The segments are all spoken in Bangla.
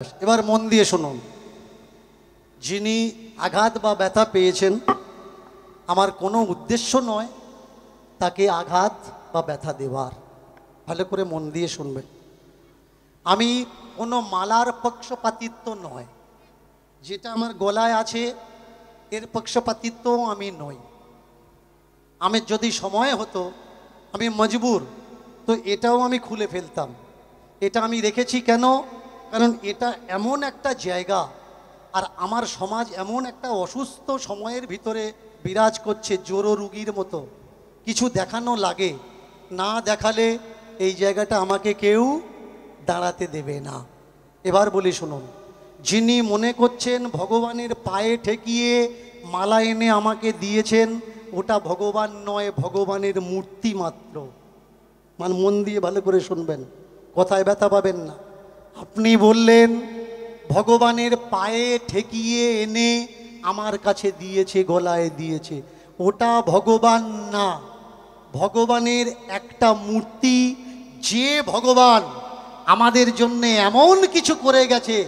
এবার মন দিয়ে শুনুন। যিনি আঘাত বা ব্যথা পেয়েছেন, আমার কোনো উদ্দেশ্য নয় তাকে আঘাত বা ব্যথা দেওয়ার। ভালো করে মন দিয়ে শুনবেন। আমি কোনো মালার পক্ষপাতিত্ব নয়, যেটা আমার গলায় আছে এর পক্ষপাতিত্ব আমি নই। আমি যদি সময় হতো, আমি মজবুর, তো এটাও আমি খুলে ফেলতাম। এটা আমি রেখেছি কেন? কারণ এটা এমন একটা জায়গা, আর আমার সমাজ এমন একটা অসুস্থ সময়ের ভিতরে বিরাজ করছে, জোরো রুগীর মতো। কিছু দেখানো লাগে, না দেখালে এই জায়গাটা আমাকে কেউ দাঁড়াতে দেবে না। এবার বলি শুনুন, যিনি মনে করছেন ভগবানের পায়ে ঠেকিয়ে মালা এনে আমাকে দিয়েছেন, ওটা ভগবান নয়, ভগবানের মূর্তি মাত্র। মন দিয়ে ভালো করে শুনবেন, কথায় ব্যথা পাবেন না। আপনি বললেন ভগবানের পায়ে ঠেকিয়ে এনে আমার কাছে দিয়েছে, গলায় দিয়েছে, ওটা ভগবান না, ভগবানের একটা মূর্তি। যে ভগবান আমাদের জন্য এমন কিছু করে গেছে,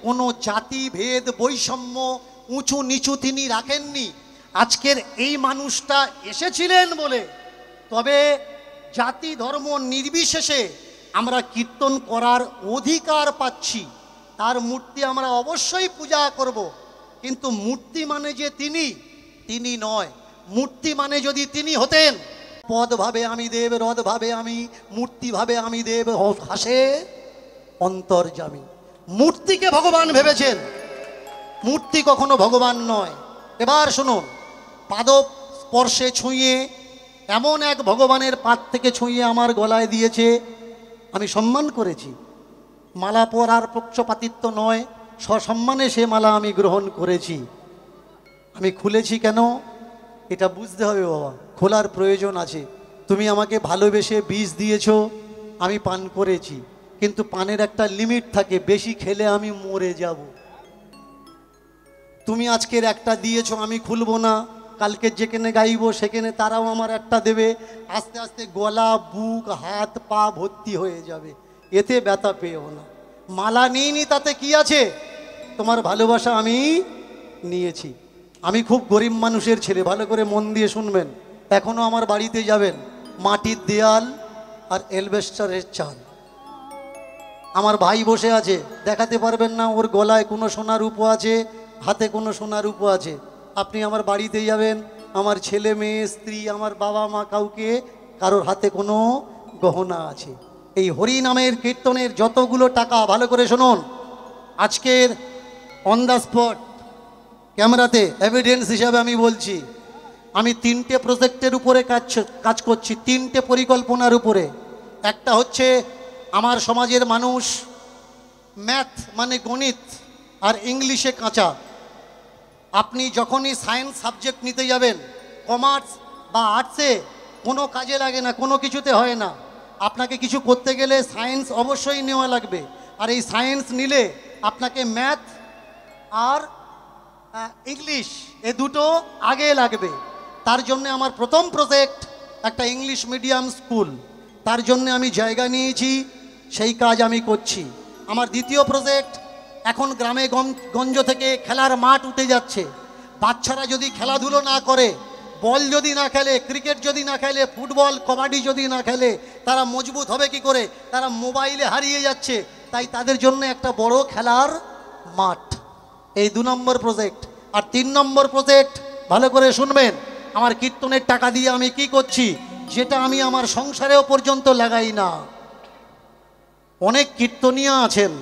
কোনো জাতি ভেদ বৈষম্য উঁচু নিচু তিনি রাখেননি। আজকের এই মানুষটা এসেছিলেন বলে তবে জাতি ধর্ম নির্বিশেষে আমরা কীর্তন করার অধিকার পাচ্ছি। তার মূর্তি আমরা অবশ্যই পূজা করব, কিন্তু মূর্তি মানে যে তিনি নয়। মূর্তি মানে যদি তিনি হতেন, পদ ভাবে আমি দেব, রদ ভাবে আমি, মূর্তি ভাবে আমি দেব, হাসে অন্তর্যামী। মূর্তিকে ভগবান ভেবেছেন, মূর্তি কখনো ভগবান নয়। এবার শুনুন, পাদ স্পর্শে ছুঁয়ে এমন এক ভগবানের পাদ থেকে ছুঁয়ে আমার গলায় দিয়েছে, আমি সম্মান করেছি। মালা পরার পক্ষপাতিত্ব নয়, সসম্মানে সে মালা আমি গ্রহণ করেছি। আমি খুলেছি কেন এটা বুঝতে হবে বাবা, খোলার প্রয়োজন আছে। তুমি আমাকে ভালোবেসে বীজ দিয়েছো, আমি পান করেছি, কিন্তু পানের একটা লিমিট থাকে, বেশি খেলে আমি মরে যাব। তুমি আজকের একটা দিয়েছো, আমি খুলবো না, কালকে যেখানে গাইবো সেখানে তারাও আমার একটা দেবে, আস্তে আস্তে গলা বুক হাত পা ভর্তি হয়ে যাবে। এতে ব্যথা পেও না। মালা নিইনি তাতে কি আছে, তোমার ভালোবাসা আমি নিয়েছি। আমি খুব গরিব মানুষের ছেলে, ভালো করে মন দিয়ে শুনবেন। এখনও আমার বাড়িতে যাবেন, মাটির দেয়াল আর এলবেস্টারের চাল। আমার ভাই বসে আছে, দেখাতে পারবেন না ওর গলায় কোনো সোনার রূপো আছে, হাতে কোনো সোনার রূপো আছে। আপনি আমার বাড়িতে যাবেন, আমার ছেলে মেয়ে স্ত্রী আমার বাবা মা কাউকে কারোর হাতে কোনো গহনা আছে। এই হরি নামের কীর্তনের যতগুলো টাকা, ভালো করে শুনুন, আজকের অন দ্য স্পট ক্যামেরাতে এভিডেন্স হিসাবে আমি বলছি, আমি 3টে প্রজেক্টের উপরে কাজ করছি, 3টে পরিকল্পনার উপরে। একটা হচ্ছে আমার সমাজের মানুষ ম্যাথ মানে গণিত আর ইংলিশে কাঁচা। আপনি যখনই সায়েন্স সাবজেক্ট নিতে যাবেন, কমার্স বা আর্টসে কোনো কাজে লাগে না, কোনো কিছুতে হয় না। আপনাকে কিছু করতে গেলে সায়েন্স অবশ্যই নেওয়া লাগবে, আর এই সায়েন্স নিলে আপনাকে ম্যাথ আর ইংলিশ এ দুটো আগে লাগবে। তার জন্য আমার প্রথম প্রজেক্ট একটা ইংলিশ মিডিয়াম স্কুল, তার জন্য আমি জায়গা নিয়েছি, সেই কাজ আমি করছি। আমার দ্বিতীয় প্রজেক্ট, এখন গ্রামে গঞ্জ থেকে খেলার মাঠ উঠে যাচ্ছে। বাচ্চারা যদি খেলাধুলো না করে, বল যদি না খেলে, ক্রিকেট যদি না খেলে, ফুটবল কবাডি যদি না খেলে, তারা মজবুত হবে কি করে? তারা মোবাইলে হারিয়ে যাচ্ছে। তাই তাদের জন্য একটা বড় খেলার মাঠ, এই 2 নম্বর প্রজেক্ট। আর 3 নম্বর প্রজেক্ট, ভালো করে শুনবেন, আমার কীর্তনের টাকা দিয়ে আমি কি করছি, যেটা আমি আমার সংসারেও পর্যন্ত লাগাই না। অনেক কীর্তনীয় আছেন,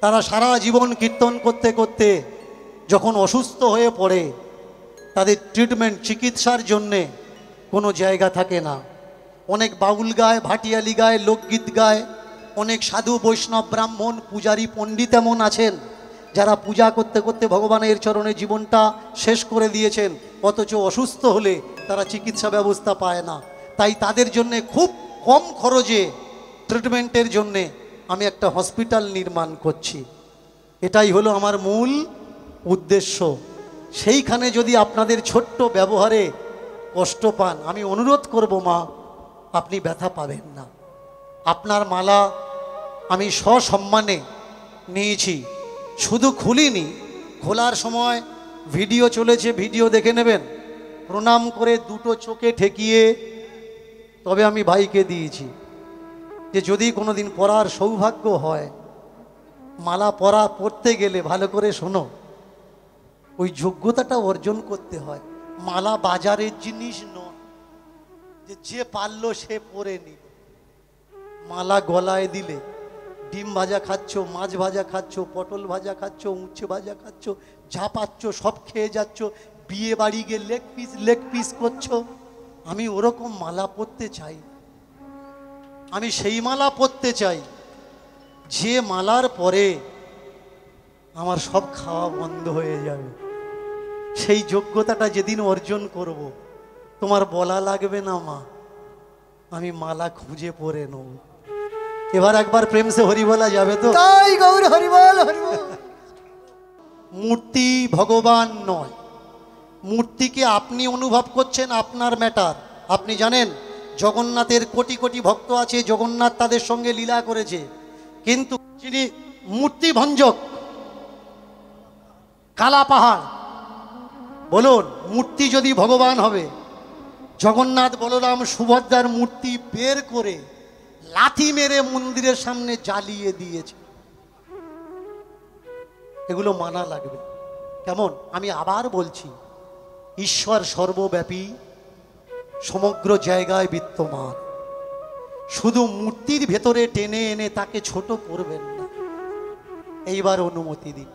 তারা সারা জীবন কীর্তন করতে করতে যখন অসুস্থ হয়ে পড়ে, তাদের ট্রিটমেন্ট চিকিৎসার জন্যে কোনো জায়গা থাকে না। অনেক বাউল গায়, ভাটিয়ালি গায়, লোকগীত গায়, অনেক সাধু বৈষ্ণব ব্রাহ্মণ পূজারী পণ্ডিত এমন আছেন যারা পূজা করতে করতে ভগবানের চরণে জীবনটা শেষ করে দিয়েছেন, অথচ অসুস্থ হলে তারা চিকিৎসা ব্যবস্থা পায় না। তাই তাদের জন্যে খুব কম খরচে ট্রিটমেন্টের জন্যে আমি একটা হসপিটাল নির্মাণ করছি। এটাই হলো আমার মূল উদ্দেশ্য। সেইখানে যদি আপনাদের ছোট্ট ব্যবহারে কষ্ট পান, আমি অনুরোধ করব মা, আপনি ব্যথা পাবেন না। আপনার মালা আমি সসম্মানে নিয়েছি, শুধু খুলিনি, খোলার সময় ভিডিও চলেছে, ভিডিও দেখে নেবেন। প্রণাম করে দুটো চোখে ঠেকিয়ে তবে আমি ভাইকে দিয়েছি যে যদি কোনোদিন পরার সৌভাগ্য হয়, মালা পরতে গেলে ভালো করে শোনো, ওই যোগ্যতাটা অর্জন করতে হয়। মালা বাজারের জিনিস নয় যে যে পারলো সে পরে নিল। মালা গলায় দিলে ডিম ভাজা খাচ্ছ, মাছ ভাজা খাচ্ছ, পটল ভাজা খাচ্ছ, উচ্ছে ভাজা খাচ্ছ, যা পাচ্ছ সব খেয়ে যাচ্ছ, বিয়ে বাড়ি গিয়ে লেগ পিস করছো। আমি ওরকম মালা পরতে চাই, আমি সেই মালা পরতে চাই যে মালার পরে আমার সব খাওয়া বন্ধ হয়ে যাবে। সেই যোগ্যতাটা যেদিন অর্জন করব, তোমার বলা লাগবে না মা, আমি মালা খুঁজে পরে নেব। এবার একবার প্রেম সে হরি বলা যাবে তো? তাই গৌর হরিবল হরিবল। মূর্তি ভগবান নয়, মূর্তিকে আপনি অনুভব করছেন, আপনার ম্যাটার। আপনি জানেন জগন্নাথের কোটি কোটি ভক্ত আছে, জগন্নাথ তাদের সঙ্গে লীলা করেছে, কিন্তু যিনি মূর্তি ভঞ্জক কালা পাহাড়, বলুন মূর্তি যদি ভগবান হবে, জগন্নাথ বলরাম সুভদ্রার মূর্তি বের করে লাথি মেরে মন্দিরের সামনে জ্বালিয়ে দিয়েছে। এগুলো মানা লাগবে। কেমন? আমি আবার বলছি, ঈশ্বর সর্বব্যাপী, সমগ্র জায়গায় বিদ্যমান। শুধু মূর্তির ভেতরে টেনে এনে তাকে ছোট করবেন না। এইবার অনুমতি দিন।